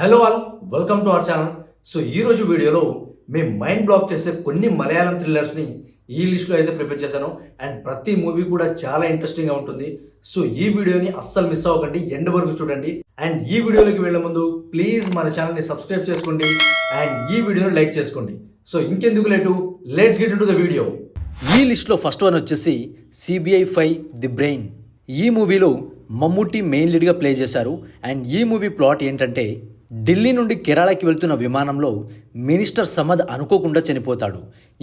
Hello all, welcome to our channel. So ఈరోజు వీడియోలో మేము మైండ్ బ్లాక్ చేసే కొన్ని మలయాళం థ్రిల్లర్స్ని ఈ లిస్ట్లో అయితే ప్రిపేర్ చేశాను. అండ్ ప్రతి మూవీ కూడా చాలా ఇంట్రెస్టింగ్గా ఉంటుంది. సో ఈ వీడియోని అస్సలు మిస్ అవ్వకండి, ఎండ్ వరకు చూడండి. అండ్ ఈ వీడియోలోకి వెళ్ళే ముందు ప్లీజ్ మన ఛానల్ని సబ్స్క్రైబ్ చేసుకోండి అండ్ ఈ వీడియోని లైక్ చేసుకోండి. సో ఇంకెందుకు late, let's get into the video. ఈ లిస్ట్లో ఫస్ట్ వన్ వచ్చేసి సిబిఐ 5 ది బ్రెయిన్. ఈ మూవీలో మమ్ముట్టి మెయిన్ లీడ్గా ప్లే చేశారు. అండ్ ఈ మూవీ ప్లాట్ ఏంటంటే, ఢిల్లీ నుండి కేరళకి వెళ్తున్న విమానంలో మినిస్టర్ సమద్ అనుకోకుండా చనిపోతాడు.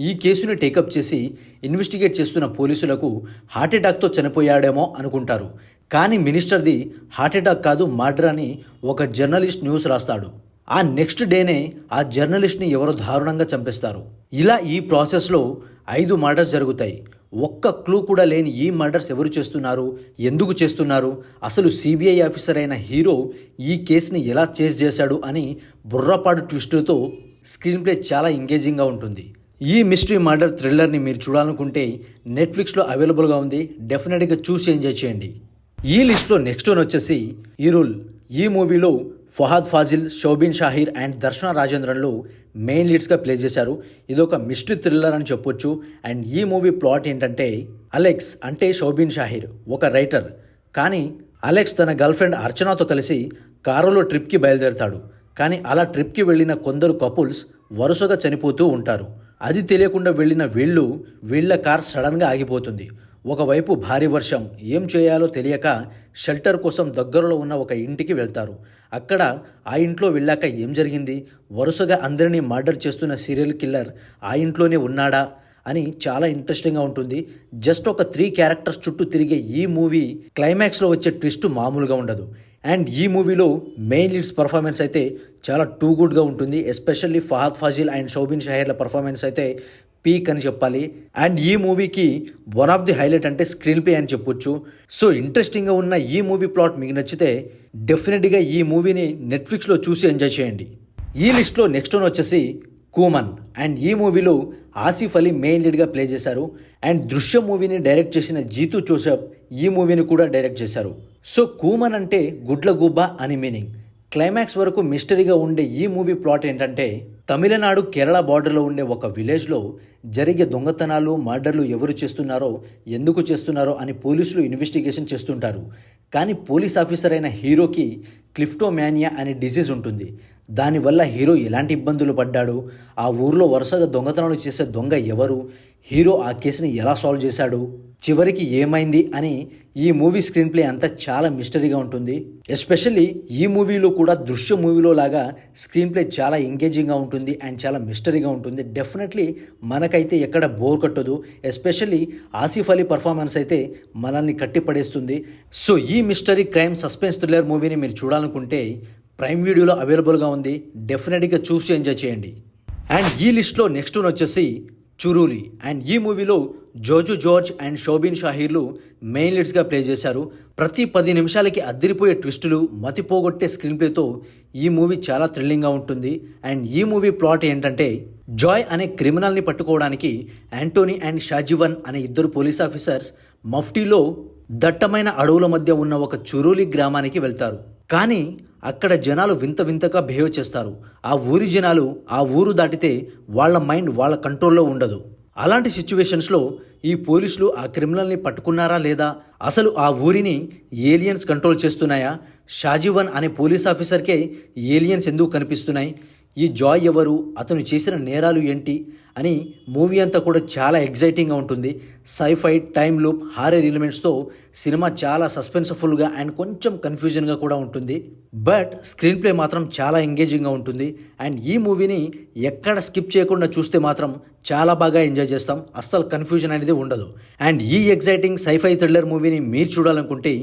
ఈ కేసుని టేకప్ చేసి ఇన్వెస్టిగేట్ చేస్తున్న పోలీసులకు హార్ట్అటాక్తో చనిపోయాడేమో అనుకుంటారు. కానీ మినిస్టర్ది హార్ట్అటాక్ కాదు, మర్డర్ అని ఒక జర్నలిస్ట్ న్యూస్ రాస్తాడు. ఆ నెక్స్ట్ డేనే ఆ జర్నలిస్ట్ని ఎవరో దారుణంగా చంపేస్తారు. ఇలా ఈ ప్రాసెస్లో 5 మర్డర్స్ జరుగుతాయి. ఒక్క క్లూ కూడా లేని ఈ మర్డర్స్ ఎవరు చేస్తున్నారు, ఎందుకు చేస్తున్నారు, అసలు సిబిఐ ఆఫీసర్ అయిన హీరో ఈ కేసుని ఎలా చేజ్ చేశాడు అని బుర్రపాటు ట్విస్టులతో స్క్రీన్ ప్లే చాలా ఎంగేజింగ్గా ఉంటుంది. ఈ మిస్టరీ మర్డర్ థ్రిల్లర్ని మీరు చూడాలనుకుంటే నెట్ఫ్లిక్స్లో అవైలబుల్గా ఉంది. డెఫినెట్గా చూసి ఎంజాయ్ చేయండి. ఈ లిస్ట్లో నెక్స్ట్ వన్ వచ్చేసి ఇరుల్. ఈ మూవీలో ఫహాద్ ఫాజిల్, షోబిన్ షాహిర్ అండ్ దర్శన రాజేంద్రన్లు మెయిన్ లీడ్స్గా ప్లే చేశారు. ఇదొక మిస్టరీ థ్రిల్లర్ అని చెప్పొచ్చు. అండ్ ఈ మూవీ ప్లాట్ ఏంటంటే, అలెక్స్ అంటే షోబిన్ షాహిర్ ఒక రైటర్. కానీ అలెక్స్ తన గర్ల్ ఫ్రెండ్ అర్చనాతో కలిసి కారులో ట్రిప్కి బయలుదేరుతాడు. కానీ అలా ట్రిప్కి వెళ్ళిన కొందరు కపుల్స్ వరుసగా చనిపోతూ ఉంటారు. అది తెలియకుండా వెళ్ళిన వీళ్ళ కార్ సడన్గా ఆగిపోతుంది. ఒకవైపు భారీ వర్షం, ఏం చేయాలో తెలియక షెల్టర్ కోసం దగ్గరలో ఉన్న ఒక ఇంటికి వెళ్తారు. అక్కడ ఆ ఇంట్లో వెళ్ళాక ఏం జరిగింది, వరుసగా అందరినీ మర్డర్ చేస్తున్న సీరియల్ కిల్లర్ ఆ ఇంట్లోనే ఉన్నాడా అని చాలా ఇంట్రెస్టింగ్గా ఉంటుంది. జస్ట్ ఒక 3 క్యారెక్టర్స్ చుట్టూ తిరిగే ఈ మూవీ క్లైమాక్స్లో వచ్చే ట్విస్ట్ మామూలుగా ఉండదు. అండ్ ఈ మూవీలో మెయిన్ లీడ్స్ పర్ఫార్మెన్స్ అయితే చాలా టూ గుడ్గా ఉంటుంది. ఎస్పెషల్లీ ఫహాద్ ఫాజిల్ అండ్ షోబిన్ షాహిర్ల పర్ఫార్మెన్స్ అయితే పీక్ అని చెప్పాలి. అండ్ ఈ మూవీకి వన్ ఆఫ్ ది హైలైట్ అంటే స్క్రీన్ ప్లే అని చెప్పొచ్చు. సో ఇంట్రెస్టింగ్గా ఉన్న ఈ మూవీ ప్లాట్ మీకు నచ్చితే డెఫినెట్గా ఈ మూవీని నెట్ఫ్లిక్స్లో చూసి ఎంజాయ్ చేయండి. ఈ లిస్ట్లో నెక్స్ట్ వన్ వచ్చేసి కూమన్. అండ్ ఈ మూవీలో ఆసిఫ్ అలీ మెయిన్ లీడ్గా ప్లే చేశారు. అండ్ దృశ్యం మూవీని డైరెక్ట్ చేసిన జీతూ జోసెఫ్ ఈ మూవీని కూడా డైరెక్ట్ చేశారు. సో కూమన్ అంటే గుడ్ల గుబ్బ అని మీనింగ్. క్లైమాక్స్ వరకు మిస్టరీగా ఉండే ఈ మూవీ ప్లాట్ ఏంటంటే, తమిళనాడు కేరళ బార్డర్లో ఉండే ఒక విలేజ్లో జరిగే దొంగతనాలు, మర్డర్లు ఎవరు చేస్తున్నారో, ఎందుకు చేస్తున్నారో అని పోలీసులు ఇన్వెస్టిగేషన్ చేస్తుంటారు. కానీ పోలీస్ ఆఫీసర్ అయిన హీరోకి క్లిఫ్టోమానియా అనే డిసీజ్ ఉంటుంది. దానివల్ల హీరో ఎలాంటి ఇబ్బందులు పడ్డాడు, ఆ ఊర్లో వరుసగా దొంగతనాలు చేసే దొంగ ఎవరు, హీరో ఆ కేసుని ఎలా సాల్వ్ చేశాడు, చివరికి ఏమైంది అని ఈ మూవీ స్క్రీన్ ప్లే అంతా చాలా మిస్టరీగా ఉంటుంది. ఎస్పెషల్లీ ఈ మూవీలో కూడా దృశ్య మూవీలో లాగా స్క్రీన్ ప్లే చాలా ఎంగేజింగ్గా ఉంటుంది అండ్ చాలా మిస్టరీగా ఉంటుంది. డెఫినెట్లీ మనకైతే ఎక్కడ బోర్ కట్టదు. ఎస్పెషల్లీ ఆసిఫ్ అలీ పర్ఫార్మెన్స్ అయితే మనల్ని కట్టిపడేస్తుంది. సో ఈ మిస్టరీ క్రైమ్ సస్పెన్స్ థ్రిల్లర్ మూవీని మీరు చూడాలనుకుంటే ప్రైమ్ వీడియోలో అవైలబుల్గా ఉంది. డెఫినెట్గా చూసి ఎంజాయ్ చేయండి. అండ్ ఈ లిస్ట్లో నెక్స్ట్ వన్ వచ్చేసి చురూలి. అండ్ ఈ మూవీలో జోజు జార్జ్ అండ్ షోబిన్ షాహిర్లు మెయిన్ లీడ్స్గా ప్లే చేశారు. ప్రతి 10 నిమిషాలకి అద్దిరిపోయే ట్విస్టులు, మతిపోగొట్టే స్క్రీన్ ప్లేతో ఈ మూవీ చాలా థ్రిల్లింగ్గా ఉంటుంది. అండ్ ఈ మూవీ ప్లాట్ ఏంటంటే, జాయ్ అనే క్రిమినల్ని పట్టుకోవడానికి యాంటోనీ అండ్ షాజివన్ అనే 2 పోలీస్ ఆఫీసర్స్ మఫ్టీలో దట్టమైన అడవుల మధ్య ఉన్న ఒక చురూలి గ్రామానికి వెళ్తారు. కానీ అక్కడ జనాలు వింత వింతగా బిహేవ్ చేస్తారు. ఆ ఊరి జనాలు ఆ ఊరు దాటితే వాళ్ళ మైండ్ వాళ్ళ కంట్రోల్లో ఉండదు. అలాంటి సిచ్యువేషన్స్లో ఈ పోలీసులు ఆ క్రిమినల్ని పట్టుకున్నారా లేదా, అసలు ఆ ఊరిని ఏలియన్స్ కంట్రోల్ చేస్తున్నాయా, షాజివన్ అనే పోలీస్ ఆఫీసర్కే ఏలియన్స్ ఎందుకు కనిపిస్తున్నాయి, ఈ జాయ్ ఎవరు, అతను చేసిన నేరాలు ఏంటి అని మూవీ అంతా కూడా చాలా ఎగ్జైటింగ్గా ఉంటుంది. సైఫై, టైమ్ లూప్, హారర్ ఎలిమెంట్స్తో సినిమా చాలా సస్పెన్స్ఫుల్గా అండ్ కొంచెం కన్ఫ్యూజన్గా కూడా ఉంటుంది. బట్ స్క్రీన్ ప్లే మాత్రం చాలా ఎంగేజింగ్గా ఉంటుంది. అండ్ ఈ మూవీని ఎక్కడ స్కిప్ చేయకుండా చూస్తే మాత్రం చాలా బాగా ఎంజాయ్ చేస్తాం. అస్సలు కన్ఫ్యూజన్ అనేది ఉండదు. అండ్ ఈ ఎగ్జైటింగ్ సైఫై థ్రిల్లర్ మూవీని మీరు చూడాలనుకుంటే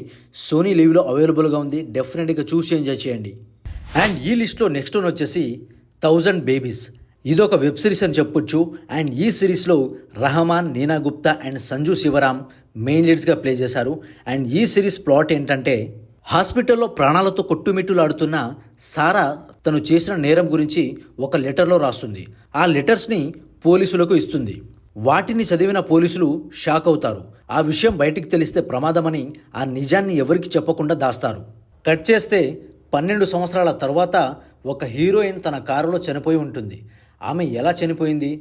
సోనీ లీవ్లో అవైలబుల్గా ఉంది. డెఫినెట్గా చూసి ఎంజాయ్ చేయండి. అండ్ ఈ లిస్ట్లో నెక్స్ట్ వన్ వచ్చేసి 1000 బేబీస్. ఇదొక వెబ్ సిరీస్ అని చెప్పొచ్చు. అండ్ ఈ సిరీస్లో రహమాన్, నీనా గుప్తా అండ్ సంజు శివరామ్ మెయిన్ లీడ్స్గా ప్లే చేశారు. అండ్ ఈ సిరీస్ ప్లాట్ ఏంటంటే, హాస్పిటల్లో ప్రాణాలతో కొట్టుమిట్టులాడుతున్న సారా తను చేసిన నేరం గురించి ఒక లెటర్లో రాస్తుంది. ఆ లెటర్స్ని పోలీసులకు ఇస్తుంది. వాటిని చదివిన పోలీసులు షాక్ అవుతారు. ఆ విషయం బయటికి తెలిస్తే ప్రమాదమని ఆ నిజాన్ని ఎవరికి చెప్పకుండా దాస్తారు. కట్ చేస్తే 12 సంవత్సరాల తర్వాత ఒక హీరోయిన్ తన కారులో చనిపోయి ఉంటుంది. ఆమె ఎలా చనిపోయింది,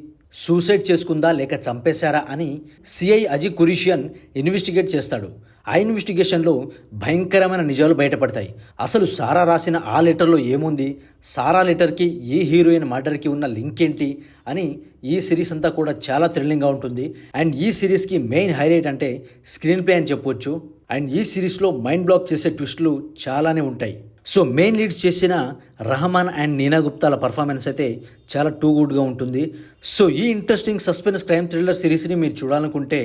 సూసైడ్ చేసుకుందా లేక చంపేశారా అని సిఐ అజయ్ కురేషియన్ ఇన్వెస్టిగేట్ చేస్తాడు. ఆ ఇన్వెస్టిగేషన్లో భయంకరమైన నిజాలు బయటపడతాయి. అసలు సారా రాసిన ఆ లెటర్లో ఏముంది, సారా లెటర్కి ఈ హీరోయిన్ మర్డర్కి ఉన్న లింక్ ఏంటి అని ఈ సిరీస్ అంతా కూడా చాలా థ్రిల్లింగ్గా ఉంటుంది. అండ్ ఈ సిరీస్కి మెయిన్ హైలైట్ అంటే స్క్రీన్ ప్లే అని చెప్పొచ్చు. అండ్ ఈ సిరీస్లో మైండ్ బ్లాక్ చేసే ట్విస్టులు చాలానే ఉంటాయి. సో మెయిన్ లీడ్స్ చేసిన రహమాన్ అండ్ నీనా గుప్తాల పర్ఫార్మెన్స్ అయితే చాలా టూ గుడ్గా ఉంటుంది. సో ఈ ఇంట్రెస్టింగ్ సస్పెన్స్ క్రైమ్ థ్రిల్లర్ సిరీస్ని మీరు చూడాలనుకుంటే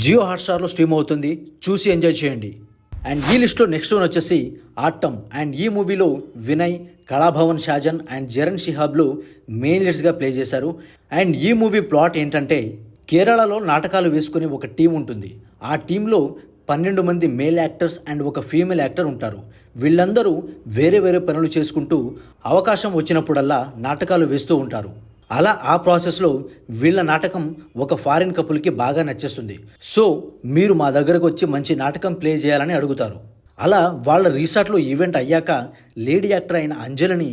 జియో హాట్స్టార్లో స్ట్రీమ్ అవుతుంది, చూసి ఎంజాయ్ చేయండి. అండ్ ఈ లిస్ట్లో నెక్స్ట్ వన్ వచ్చేసి ఆటమ్. అండ్ ఈ మూవీలో వినయ్, కళాభవన్ షాజన్ అండ్ జరన్ షిహాబ్లు మెయిన్ లీడ్స్గా ప్లే చేశారు. అండ్ ఈ మూవీ ప్లాట్ ఏంటంటే కేరళలో నాటకాలు వేసుకునే ఒక టీం ఉంటుంది. ఆ టీంలో 12 మంది మేల్ యాక్టర్స్ అండ్ ఒక ఫీమేల్ యాక్టర్ ఉంటారు. వీళ్ళందరూ వేరే వేరే పనులు చేసుకుంటూ అవకాశం వచ్చినప్పుడల్లా నాటకాలు వేస్తూ ఉంటారు. అలా ఆ ప్రాసెస్లో వీళ్ళ నాటకం ఒక ఫారిన్ కపుల్కి బాగా నచ్చేస్తుంది. సో మీరు మా దగ్గరకు వచ్చి మంచి నాటకం ప్లే చేయాలని అడుగుతారు. అలా వాళ్ళ రిసార్ట్లో ఈవెంట్ అయ్యాక లేడీ యాక్టర్ అయిన అంజలిని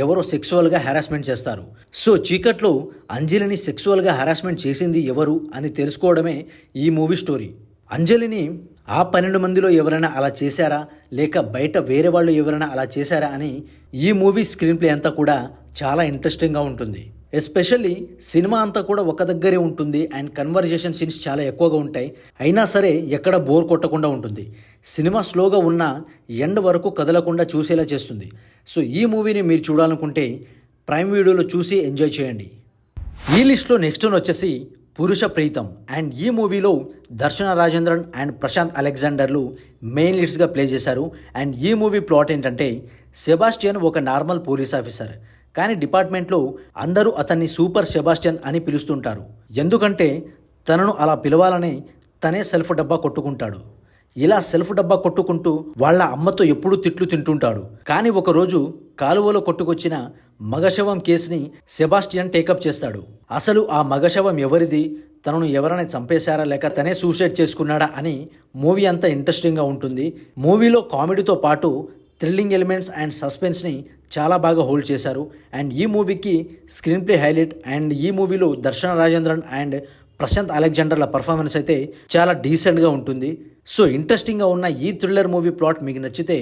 ఎవరో సెక్సువల్గా హెరాస్మెంట్ చేస్తారు. సో చీకట్లో అంజలిని సెక్సువల్గా హెరాస్మెంట్ చేసింది ఎవరు అని తెలుసుకోవడమే ఈ మూవీ స్టోరీ. అంజలిని ఆ 12 మందిలో ఎవరైనా అలా చేశారా లేక బయట వేరే వాళ్ళు ఎవరైనా అలా చేశారా అని ఈ మూవీ స్క్రీన్ ప్లే అంతా కూడా చాలా ఇంట్రెస్టింగ్గా ఉంటుంది. ఎస్పెషల్లీ సినిమా అంతా కూడా ఒక దగ్గరే ఉంటుంది అండ్ కన్వర్జేషన్ సీన్స్ చాలా ఎక్కువగా ఉంటాయి. అయినా సరే ఎక్కడ బోర్ కొట్టకుండా ఉంటుంది. సినిమా స్లోగా ఉన్న ఎండ్ వరకు కదలకుండా చూసేలా చేస్తుంది. సో ఈ మూవీని మీరు చూడాలనుకుంటే ప్రైమ్ వీడియోలో చూసి ఎంజాయ్ చేయండి. ఈ లిస్ట్లో నెక్స్ట్ వన్ వచ్చేసి పురుష ప్రీతం. అండ్ ఈ మూవీలో దర్శన రాజేంద్రన్ అండ్ ప్రశాంత్ అలెగ్జాండర్లు మెయిన్ లీడ్స్గా ప్లే చేశారు. అండ్ ఈ మూవీ ప్లాట్ ఏంటంటే సెబాస్టియన్ ఒక నార్మల్ పోలీస్ ఆఫీసర్, కానీ డిపార్ట్మెంట్లో అందరూ అతన్ని సూపర్ సెబాస్టియన్ అని పిలుస్తుంటారు. ఎందుకంటే తనను అలా పిలవాలని తనే సెల్ఫ్ డబ్బా కొట్టుకుంటాడు. ఇలా సెల్ఫ్ డబ్బా కొట్టుకుంటూ వాళ్ళ అమ్మతో ఎప్పుడూ తిట్లు తింటుంటాడు. కానీ ఒకరోజు కాలువలో కొట్టుకొచ్చిన మగశవం కేసుని సెబాస్టియన్ టేకప్ చేస్తాడు. అసలు ఆ మగశవం ఎవరిది, తనను ఎవరైనా చంపేశారా లేక తనే సూసైడ్ చేసుకున్నాడా అని మూవీ అంతా ఇంట్రెస్టింగ్గా ఉంటుంది. మూవీలో కామెడీతో పాటు థ్రిల్లింగ్ ఎలిమెంట్స్ అండ్ సస్పెన్స్ని చాలా బాగా హోల్డ్ చేశారు. అండ్ ఈ మూవీకి స్క్రీన్ ప్లే హైలైట్. అండ్ ఈ మూవీలో దర్శన రాజేంద్రన్ అండ్ ప్రశాంత్ అలెగ్జాండర్ల పర్ఫార్మెన్స్ అయితే చాలా డీసెంట్గా ఉంటుంది. సో ఇంట్రెస్టింగ్గా ఉన్న ఈ థ్రిల్లర్ మూవీ ప్లాట్ మీకు నచ్చితే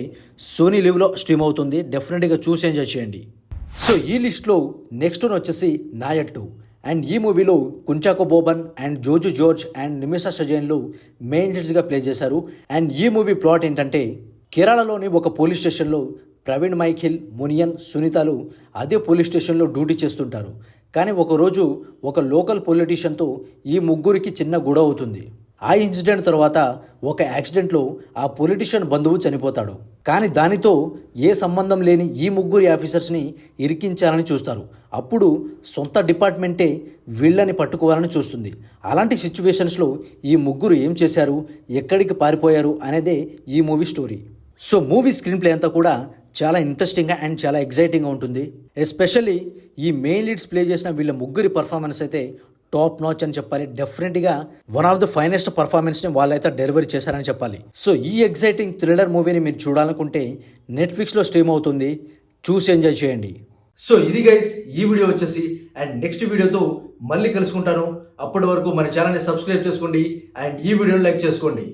సోనీ లివ్లో స్ట్రీమ్ అవుతుంది, డెఫినెట్గా చూసి ఎంజాయ్ చేయండి. సో ఈ లిస్ట్లో నెక్స్ట్ వన్ వచ్చేసి నాయట్టు. అండ్ ఈ మూవీలో కుంచాకో బోబన్ అండ్ జోజు జార్జ్ అండ్ నిమిషా సజైన్లు మెయిన్ లీడ్స్గా ప్లే చేశారు. అండ్ ఈ మూవీ ప్లాట్ ఏంటంటే కేరళలోని ఒక పోలీస్ స్టేషన్లో ప్రవీణ్ మైఖిల్, మునియన్, సునీతలు అదే పోలీస్ స్టేషన్లో డ్యూటీ చేస్తుంటారు. కానీ ఒకరోజు ఒక లోకల్ పొలిటీషియన్తో ఈ ముగ్గురికి చిన్న గొడవ అవుతుంది. ఆ ఇన్సిడెంట్ తర్వాత ఒక యాక్సిడెంట్లో ఆ పొలిటీషియన్ బంధువు చనిపోతాడు. కానీ దానితో ఏ సంబంధం లేని ఈ ముగ్గురి ఆఫీసర్స్ని ఇరికించాలని చూస్తారు. అప్పుడు సొంత డిపార్ట్మెంటే వీళ్ళని పట్టుకోవాలని చూస్తుంది. అలాంటి సిచ్యువేషన్స్లో ఈ ముగ్గురు ఏం చేశారు, ఎక్కడికి పారిపోయారు అనేదే ఈ movie story. So movie screen play అంతా కూడా చాలా ఇంట్రెస్టింగ్గా అండ్ చాలా ఎగ్జైటింగ్గా ఉంటుంది. ఎస్పెషల్లీ ఈ మెయిన్ లీడ్స్ ప్లే చేసిన వీళ్ళ ముగ్గురి పర్ఫార్మెన్స్ అయితే టాప్ నాచ్ అని చెప్పాలి. డెఫినెట్గా వన్ ఆఫ్ ద ఫైనెస్ట్ పర్ఫార్మెన్స్ని వాళ్ళైతే డెలివరీ చేశారని చెప్పాలి. సో ఈ ఎగ్జైటింగ్ థ్రిల్లర్ మూవీని మీరు చూడాలనుకుంటే నెట్ఫ్లిక్స్లో స్ట్రీమ్ అవుతుంది, చూసి ఎంజాయ్ చేయండి. సో ఇది గైస్ ఈ వీడియో వచ్చేసి. అండ్ నెక్స్ట్ వీడియోతో మళ్ళీ కలుసుకుంటాను. అప్పటి వరకు మన ఛానల్ని సబ్స్క్రైబ్ చేసుకోండి అండ్ ఈ వీడియోని లైక్ చేసుకోండి.